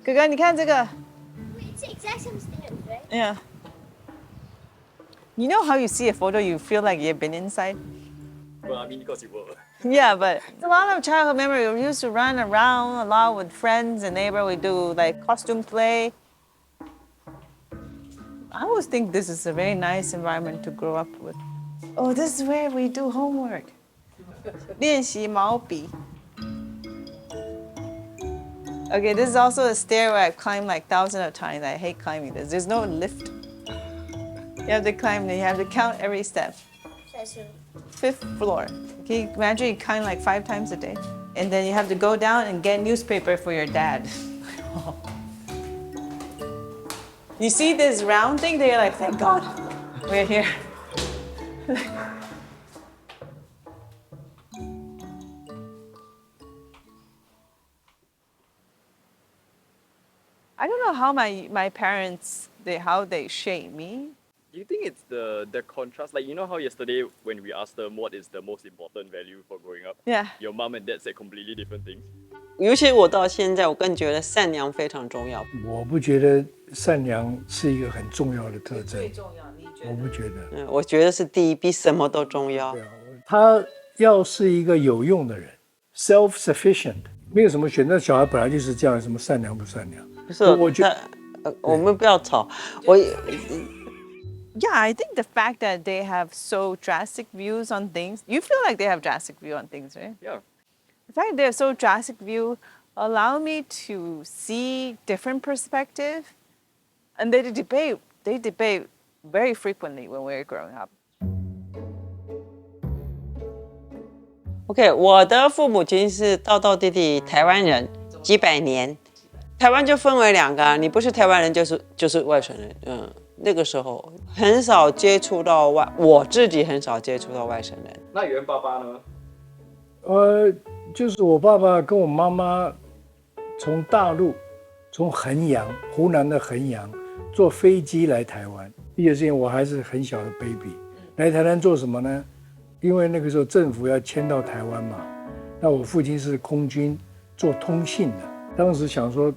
哥哥，你看这个。It's the exact same stamp, right? Yeah. You know how you see a photo, you feel like you've been inside? Well, I mean, because you were. Yeah, but it's a lot of childhood memory. We used to run around a lot with friends and neighbors. We do like costume play. I always think this is a very nice environment to grow up with. Oh, this is where we do homework. 练习毛笔. Okay, this is also a stair where I've climbed like thousands of times. I hate climbing this. There's no lift. You have to climb, you have to count every step. 5th floor. Can you imagine you climb like 5 times a day? And then you have to go down and get newspaper for your dad. You see this round thing, they're like, thank God, we're here. I don't know how my parents, how they shape me. Do you think it's the contrast? Like, you know how yesterday when we asked them what is the most important value for growing up? Yeah. Your mom and dad said completely different things. 尤其我到现在，我更觉得善良非常重要。我不觉得善良是一个很重要的特征。最重要，你觉得？我不觉得。我觉得是第一，比什么都重要。对啊，他要是一个有用的人 ，self-sufficient， 没有什么选择。小孩本来就是这样，什么善良不善良？不是，我觉得我们不要吵。Yeah, I think the fact that they have so drastic views on things, you feel like they have drastic view on things, right? Yeah. The fact that they have so drastic view allow me to see different perspective, and they debate very frequently when we were growing up. OK， 我的父母亲是道道地地台湾人，几百年。台湾就分为2个，你不是台湾人就是外省人。那个时候很少接触到我自己很少接触到外省人。那袁爸爸呢？就是我爸爸跟我妈妈从大陆，从衡阳，湖南的衡阳，坐飞机来台湾。1974年我还是很小的 baby， 来台湾做什么呢？因为那个时候政府要迁到台湾嘛，那我父亲是空军做通信的，当时想说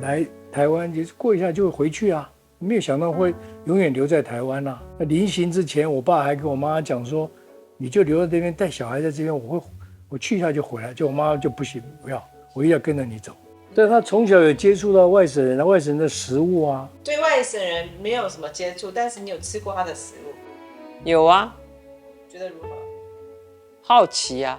来台湾就过一下就会回去啊。没有想到会永远留在台湾啊！那临行之前，我爸还跟我妈讲说：“你就留在这边带小孩在这边，我去一下就回来。”就我妈就不行，不要，我一定要跟着你走。但他从小有接触到外省人的食物啊。对外省人没有什么接触，但是你有吃过他的食物？有啊。觉得如何？好奇啊。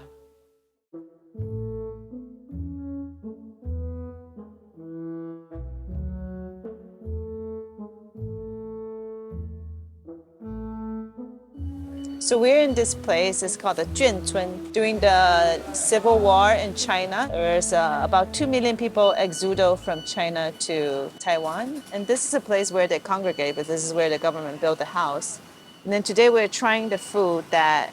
So we're in this place, it's called the Juncun. During the Civil War in China, there's about 2 million people exoded from China to Taiwan. And this is a place where they congregate, but this is where the government built a house. And then today we're trying the food that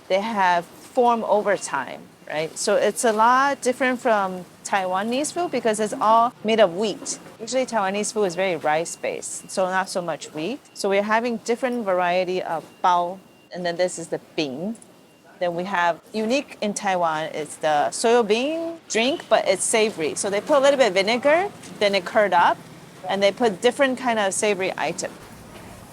they have formed over time, right? So it's a lot different from Taiwanese food because it's all made of wheat. Usually Taiwanese food is very rice-based, so not so much wheat. So we're having different variety of bao. And then this is the bing. Then we have, unique in Taiwan, it's the soybean drink, but it's savory. So they put a little bit of vinegar, then it curd up, and they put different kind of savory item.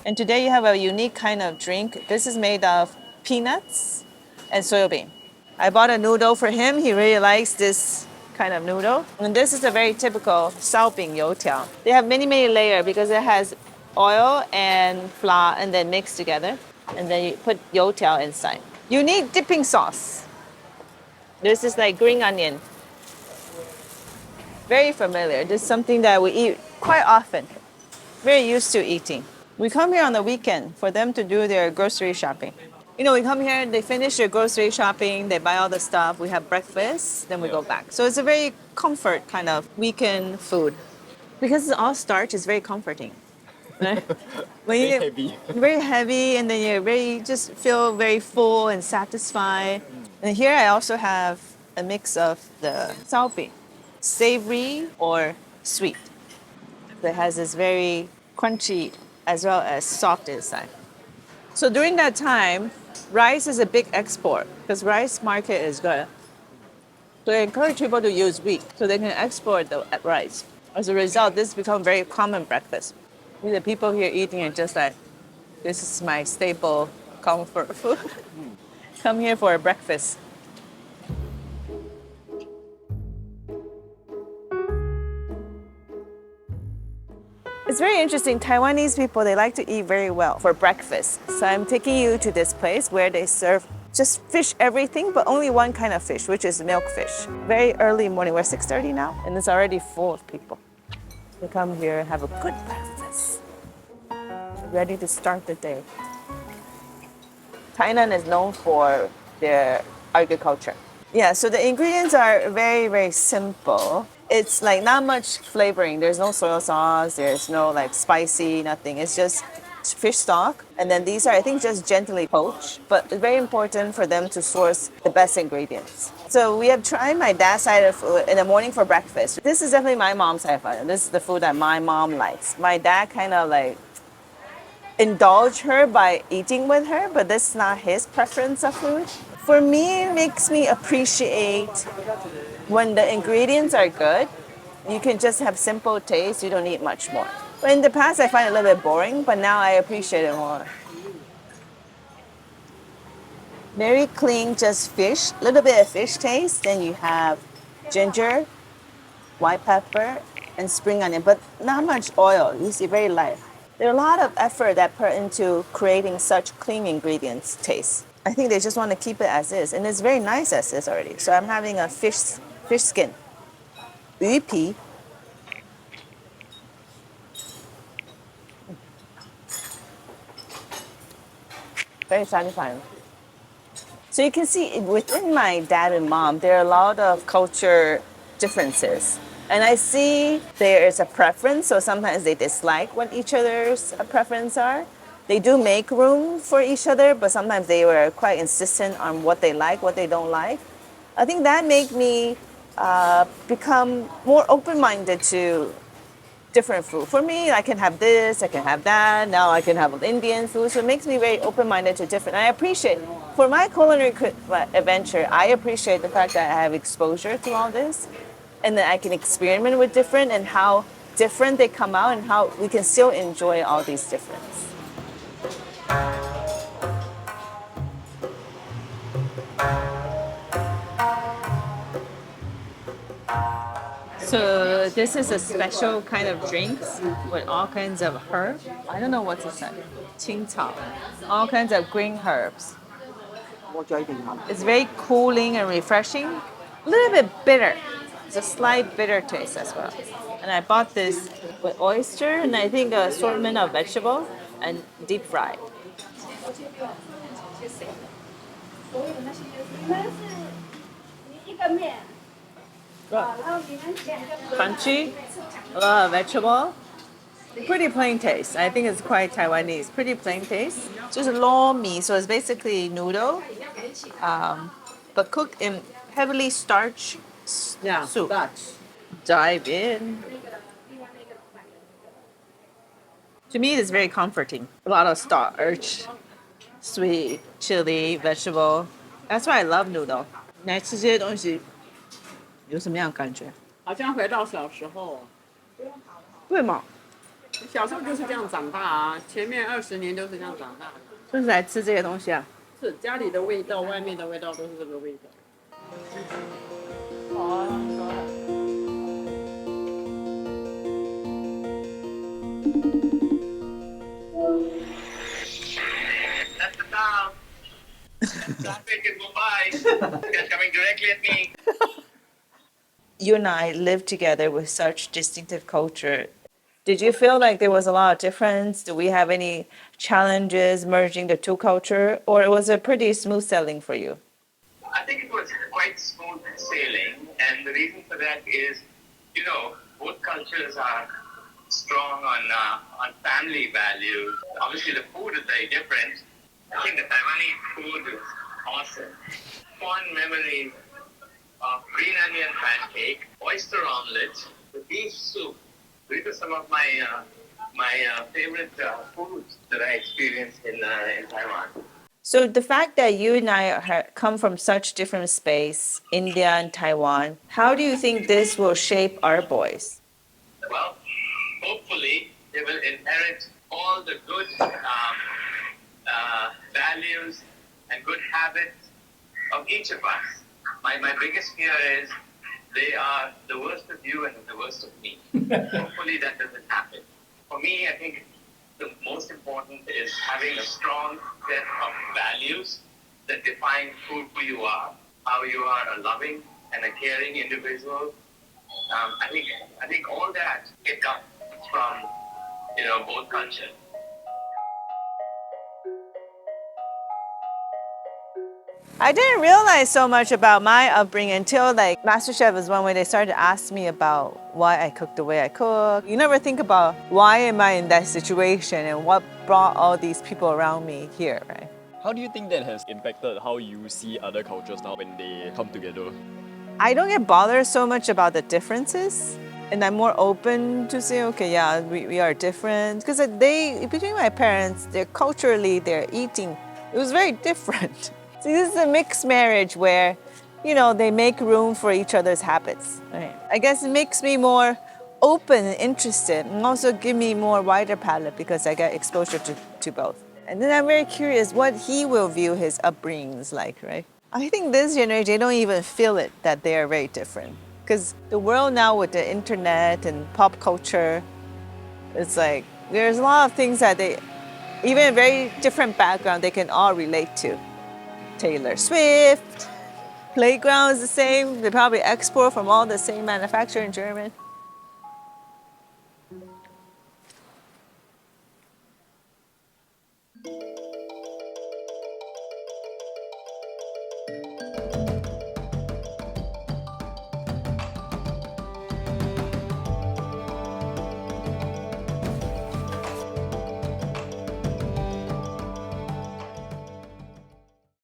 And today you have a unique kind of drink. This is made of peanuts and soybean. I bought a noodle for him. He really likes this kind of noodle. And this is a very typical Shaobing youtiao. They have many, many layers because it has oil and flour and then mixed together. And then you put youtiao inside. You need dipping sauce. This is like green onion. Very familiar. This is something that we eat quite often. Very used to eating. We come here on the weekend for them to do their grocery shopping. You know, we come here, they finish their grocery shopping, they buy all the stuff, we have breakfast, then we go back. So it's a very comfort kind of weekend food. Because it's all starch, it's very comforting. Right? Very heavy. Very heavy, and then you just feel very full and satisfied. And here I also have a mix of the shaobing, savory or sweet. That has this very crunchy as well as soft inside. So during that time, rice is a big export because rice market is good. So I encourage people to use wheat so they can export the rice. As a result, this become very common breakfast. The people here eating it just like, this is my staple comfort food. Come here for a breakfast. It's very interesting. Taiwanese people, they like to eat very well for breakfast. So I'm taking you to this place where they serve just fish everything, but only one kind of fish, which is milkfish. Very early morning. We're 6:30 now, and it's already full of people. They come here and have a good breakfast. Ready to start the day. Tainan is known for their agriculture. Yeah, so the ingredients are very, very simple. It's like not much flavoring. There's no soy sauce. There's no like spicy, nothing. It's just fish stock. And then these are, I think, just gently poached. But it's very important for them to source the best ingredients. So we have tried my dad's side of food in the morning for breakfast. This is definitely my mom's side of food. This is the food that my mom likes. My dad kind of like indulge her by eating with her, but that's not his preference of food. For me, it makes me appreciate when the ingredients are good. You can just have simple taste, you don't need much more. But in the past, I find it a little bit boring, but now I appreciate it more. Very clean, just fish, a little bit of fish taste. Then you have ginger, white pepper, and spring onion, but not much oil. You see, very light. There are a lot of effort that put into creating such clean ingredients taste. I think they just want to keep it as is, and it's very nice as is already. So I'm having a fish skin, 鱼皮. Very satisfying. So you can see within my dad and mom, there are a lot of culture differences. And I see there is a preference, so sometimes they dislike what each other's preference are. They do make room for each other, but sometimes they were quite insistent on what they like, what they don't like. I think that made me become more open-minded to different food. For me, I can have this, I can have that, now I can have Indian food, so it makes me very open-minded to different. I appreciate, for my culinary adventure, I appreciate the fact that I have exposure to all this, and that I can experiment with different and how different they come out and how we can still enjoy all these differences. So this is a special kind of drinks with all kinds of herbs. I don't know what's inside. 青草, all kinds of green herbs. It's very cooling and refreshing. A little bit bitter. It's a slight bitter taste as well. And I bought this with oyster and I think an assortment of vegetable and deep fried. Crunchy, a lot of vegetable. Pretty plain taste. I think it's quite Taiwanese. Pretty plain taste. Just raw meat, so it's basically noodle, but cooked in heavily starch soup. Dive in. To me, it's very comforting. A lot of starch, sweet, chili, vegetable. That's why I love noodle. 来吃这些东西有什么样的感觉？好像回到小时候，对吗？小时候就是这样长大啊，前面20年都是这样长大的。就是来吃这些东西啊。是家里的味道，外面的味道都是这个味道。好啊，That's the sound. Traffic is Mumbai. They're coming directly at me. You and I lived together with such distinctive culture. Did you feel like there was a lot of difference? Do we have any challenges merging the two culture, or was it pretty smooth sailing for you? I think it was quite smooth sailing, and the reason for that is, both cultures are strong on family values. Obviously, the food is very different. I think the Taiwanese food is awesome. Fond memories of green onion pancake, oyster omelette, the beef soup. These are some of my favorite foods that I experienced in Taiwan. So the fact that you and I come from such different space, India and Taiwan, how do you think this will shape our boys? Well, hopefully they will inherit all the good values and good habits of each of us. My biggest fear is they are the worst of you and the worst of me. Hopefully that doesn't happen. For me, I think the most important is having a strong set of values that define who you are, how you are a loving and a caring individual. I think all that it comes from both cultures. I didn't realize so much about my upbringing until like MasterChef is one way they started to ask me about why I cook the way I cook. You never think about why am I in that situation and what brought all these people around me here, right? How do you think that has impacted how you see other cultures now when they come together? I don't get bothered so much about the differences, and I'm more open to say, okay, yeah, we are different. Because between my parents, culturally, their eating, it was very different. See, this is a mixed marriage where, they make room for each other's habits. Right? I guess it makes me more open and interested, and also give me more wider palette because I get exposure to both. And then I'm very curious what he will view his upbringings like, right? I think this generation, they don't even feel it that they are very different. Because the world now with the internet and pop culture, it's like there's a lot of things that even a very different background, they can all relate to. Taylor Swift, playground is the same. They probably export from all the same manufacturer in Germany.